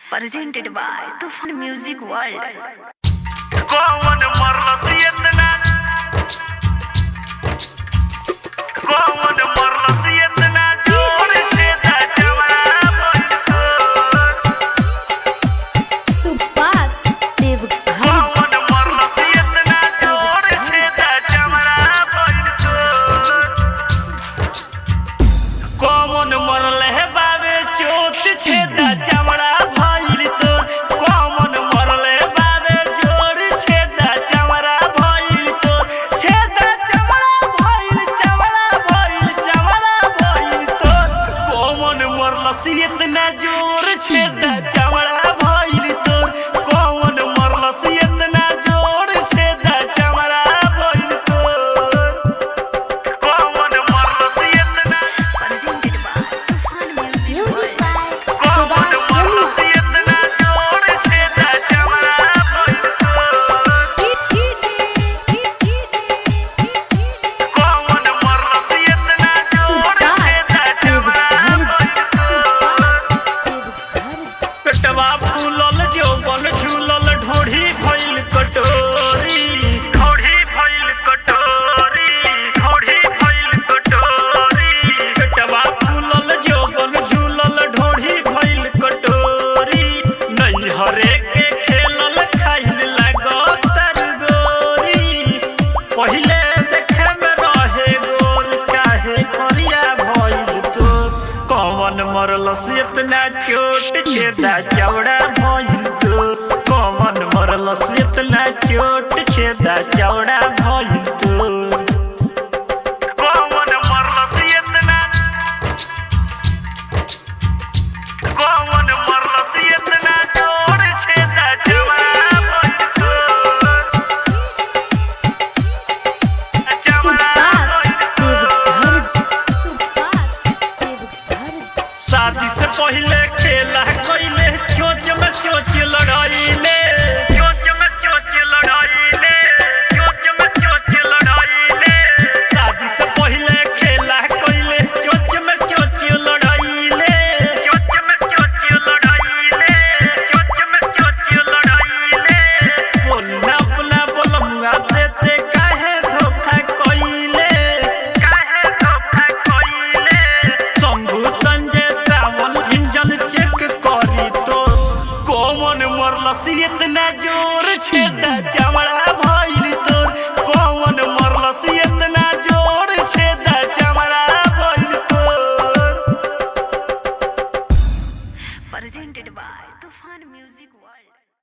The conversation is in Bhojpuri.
presented by Tufan Music World. कौन मरलस इतना कौन मरलस इतना जोर छेदा जवाना बनको सुपास देवघर कौन मरलस इतना जोर छेदा जवाना बनको कौन मरले है बाबे चोट छेदा जवाना भइल तोर कौन मरले बाबे जोर छेदा जवाना भइल तोर छेदा जवाना भइल तोर कौन मरलस इतना जोर छेदा जवाना भइल तोर कौन मरलस इतना जोर छेदा जवाना भइल तोर कौन मरलस इतना presented by Tufan Music World. कौन मरलस इतना जोर छेदा जवाना भइल तोर कौन मरलस इतना जोर छेदा जवाना भइल तोर पेटवा फूलल जौवन झूलल ढोढ़ी भइल कटोरी पेटवा फूलल जौवन झूलल ढोढ़ी भइल कटोरी नैहरे के खेलल खाइल लागतर गोरी पहिले देखे में रहे गोर काहे करिया भइल तो कौन मरलस इतना चोट छेदा चौड़ा भइल तो कौन मरलस इतना चोट छेदा चौड़ा भइल तो कौन मरलस इतना कौन मरलस इतना जोर छेदा जवाना भइल तो जवाना भइल तो शादी से पहले खेला कइले चोच में चोच लड़ाइले शादी से पहले खेला कइले चोच में चोच लड़ाइले बोलना अपना बोलमुआ देते काहे धोखा कइले शंभू संजय रावण इंजन चेक करी तो कौन मरलस इतना जोर छेदा जवाना भइल तोर कौन मरलस इतना जोर छेदा जवाना भइल तोर Presented by Tufan Music World.